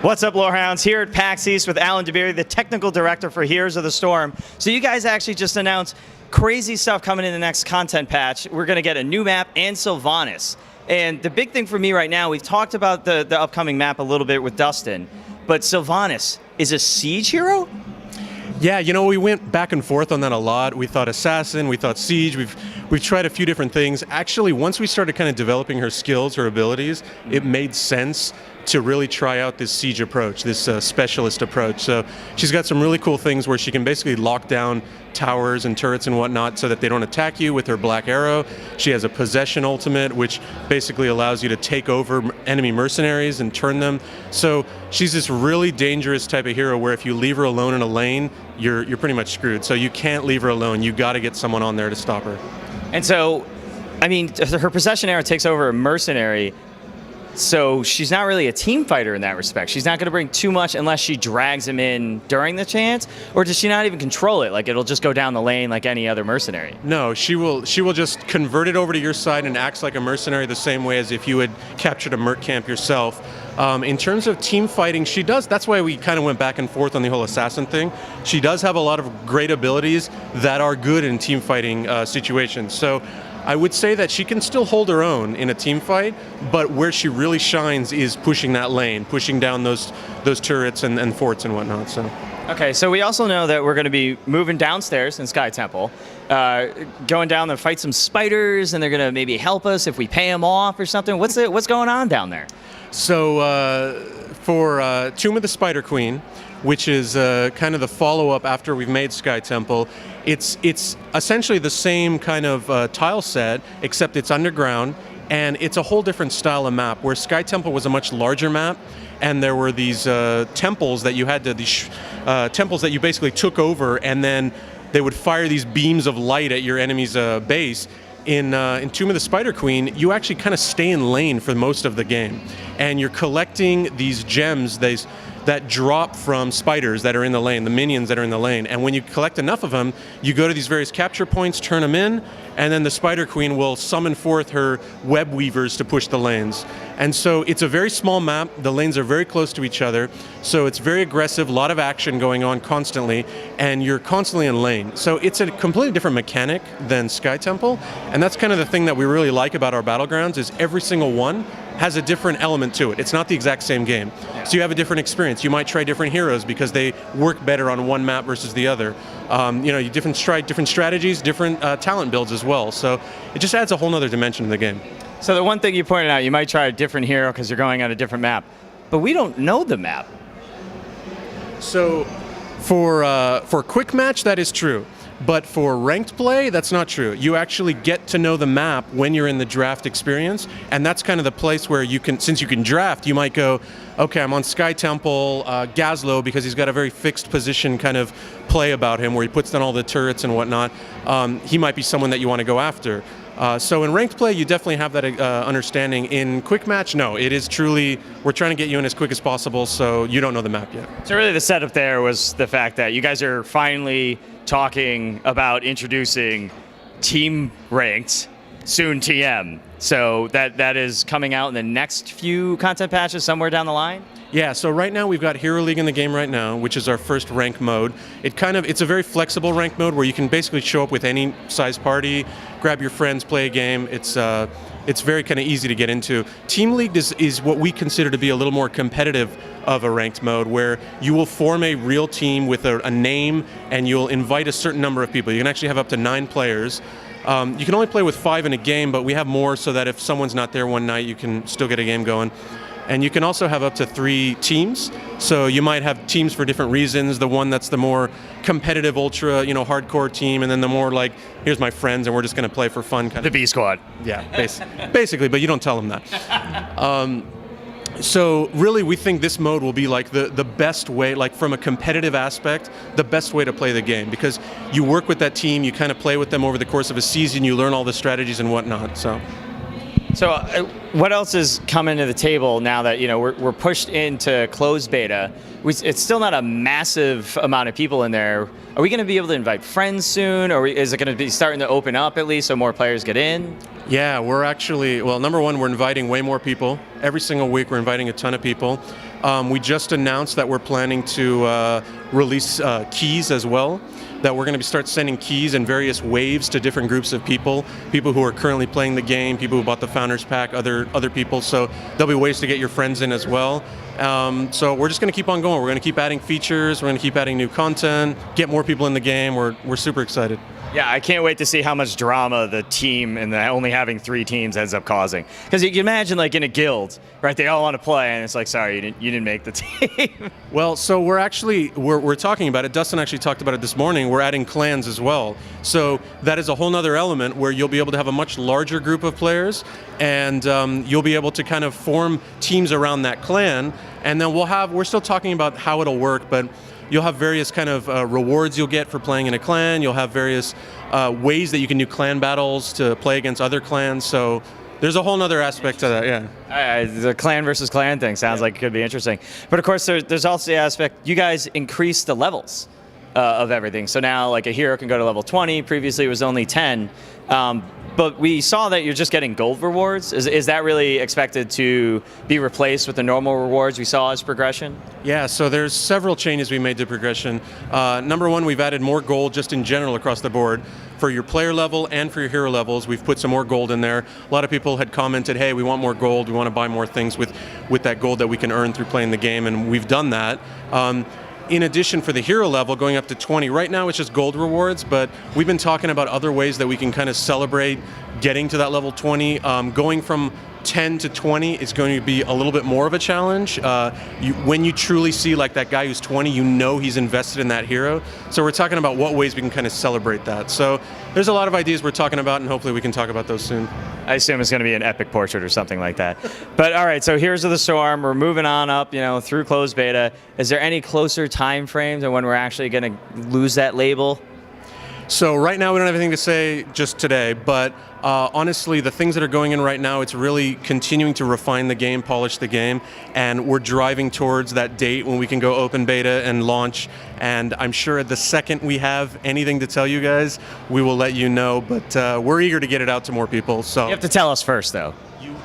What's up, Lorehounds? Here at PAX East with Alan DeBerry, the technical director for Heroes of the Storm. So you guys actually just announced crazy stuff coming in the next content patch. We're going to get a new map and Sylvanas. And the big thing for me right now, we've talked about the upcoming map a little bit with Dustin, but Sylvanas is a siege hero? Yeah, you know, we went back and forth on that a lot. We thought assassin, we thought siege, we've tried a few different things. Actually, once we started kind of developing her skills, her abilities, it made sense to really try out this siege approach, this specialist approach. So she's got some really cool things where she can basically lock down towers and turrets and whatnot so that they don't attack you with her black arrow. She has a possession ultimate, which basically allows you to take over enemy mercenaries and turn them. So she's this really dangerous type of hero where if you leave her alone in a lane, you're pretty much screwed. So you can't leave her alone. You got to get someone on there to stop her. And so, I mean, her possession arrow takes over a mercenary. So she's not really a team fighter in that respect. She's not going to bring too much unless she drags him in during the chance, or does she not even control it? Like it'll just go down the lane like any other mercenary? No, she will just convert it over to your side and acts like a mercenary the same way as if you had captured a merc camp yourself. In terms of team fighting, she does. That's why we kind of went back and forth on the whole assassin thing. She does have a lot of great abilities that are good in team fighting situations. So I would say that she can still hold her own in a team fight, but where she really shines is pushing that lane, pushing down those turrets and forts and whatnot. So. Okay, so we also know that we're going to be moving downstairs in Sky Temple, going down to fight some spiders, and they're going to maybe help us if we pay them off or something. What's going on down there? So for Tomb of the Spider Queen, which is kind of the follow-up after we've made Sky Temple, it's essentially the same kind of tile set, except it's underground, and it's a whole different style of map, where Sky Temple was a much larger map, and there were these temples that you had to, temples that you basically took over, and then they would fire these beams of light at your enemy's base. In Tomb of the Spider Queen, you actually kind of stay in lane for most of the game, and you're collecting these gems that drop from spiders that are in the lane, the minions that are in the lane. And when you collect enough of them, you go to these various capture points, turn them in, and then the Spider Queen will summon forth her web weavers to push the lanes. And so it's a very small map, the lanes are very close to each other, so it's very aggressive, a lot of action going on constantly, and you're constantly in lane. So it's a completely different mechanic than Sky Temple, and that's kind of the thing that we really like about our Battlegrounds, is every single one has a different element to it. It's not the exact same game. Yeah. So you have a different experience. You might try different heroes because they work better on one map versus the other. You know, you try different strategies, different talent builds as well. So it just adds a whole nother dimension to the game. So the one thing you pointed out, you might try a different hero because you're going on a different map, but we don't know the map. So for quick match, that is true. But for ranked play, that's not true. You actually get to know the map when you're in the draft experience, and that's kind of the place where you can, since you can draft, you might go, okay, I'm on Sky Temple, Gazlo, because he's got a very fixed position kind of play about him where he puts down all the turrets and whatnot. He might be someone that you want to go after. So in ranked play, you definitely have that understanding. In quick match, no, it is truly, we're trying to get you in as quick as possible, so you don't know the map yet. So really the setup there was the fact that you guys are finally talking about introducing team ranked, soon TM. So that is coming out in the next few content patches somewhere down the line? Yeah, so right now we've got Hero League in the game right now, which is our first rank mode. It's a very flexible rank mode where you can basically show up with any size party, grab your friends, play a game. It's very kind of easy to get into. Team League is what we consider to be a little more competitive of a ranked mode, where you will form a real team with a name, and you'll invite a certain number of people. You can actually have up to 9 players. You can only play with 5 in a game, but we have more so that if someone's not there one night, you can still get a game going. And you can also have up to 3 teams. So you might have teams for different reasons. The one that's the more competitive, ultra, hardcore team, and then the more like, here's my friends and we're just going to play for fun kind of. The B squad. Yeah, basically, but you don't tell them that. So really, we think this mode will be like the best way, like from a competitive aspect, the best way to play the game, because you work with that team, you kind of play with them over the course of a season, you learn all the strategies and whatnot. So what else is coming to the table now that we're pushed into closed beta? It's still not a massive amount of people in there. Are we going to be able to invite friends soon, or is it going to be starting to open up at least so more players get in? Yeah, we're actually, well, number one, we're inviting way more people. Every single week, we're inviting a ton of people. We just announced that we're planning to release keys as well, that we're going to start sending keys in various waves to different groups of people who are currently playing the game, people who bought the Founders Pack, other people. So there'll be ways to get your friends in as well. So we're just going to keep on going. We're going to keep adding features. We're going to keep adding new content, get more people in the game. We're super excited. Yeah, I can't wait to see how much drama the team and only having 3 teams ends up causing. Because you can imagine, like in a guild, right? They all want to play, and it's like, sorry, you didn't make the team. Well, so we're talking about it. Dustin actually talked about it this morning. We're adding clans as well. So that is a whole nother element where you'll be able to have a much larger group of players, and you'll be able to kind of form teams around that clan. And then we're still talking about how it'll work, but you'll have various kind of rewards you'll get for playing in a clan. You'll have various ways that you can do clan battles to play against other clans. So there's a whole other aspect to that, yeah. The clan versus clan thing sounds like it could be interesting. But of course, there's also the aspect, you guys increase the levels of everything. So now like a hero can go to level 20. Previously it was only 10. But we saw that you're just getting gold rewards. Is that really expected to be replaced with the normal rewards we saw as progression? Yeah, so there's several changes we made to progression. Number one, we've added more gold just in general across the board. For your player level and for your hero levels, we've put some more gold in there. A lot of people had commented, hey, we want more gold, we want to buy more things with that gold that we can earn through playing the game, and we've done that. In addition, for the hero level, going up to 20, right now it's just gold rewards, but we've been talking about other ways that we can kind of celebrate getting to that level 20. Going from 10 to 20 is going to be a little bit more of a challenge. When you truly see like that guy who's 20, you know he's invested in that hero. So we're talking about what ways we can kind of celebrate that. So there's a lot of ideas we're talking about, and hopefully we can talk about those soon. I assume it's going to be an epic portrait or something like that. But all right, so Heroes of the Storm, we're moving on up, through closed beta. Is there any closer time frames on when we're actually going to lose that label? So right now we don't have anything to say just today, but honestly, the things that are going in right now, it's really continuing to refine the game, polish the game, and we're driving towards that date when we can go open beta and launch. And I'm sure the second we have anything to tell you guys, we will let you know, but we're eager to get it out to more people. So you have to tell us first, though.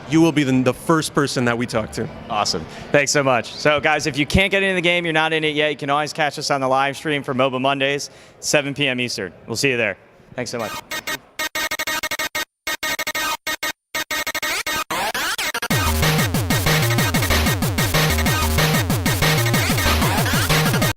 You will be the first person that we talk to. Awesome. Thanks so much. So guys, if you can't get into the game, you're not in it yet, you can always catch us on the live stream for MOBA Mondays, 7 p.m. Eastern. We'll see you there. Thanks so much.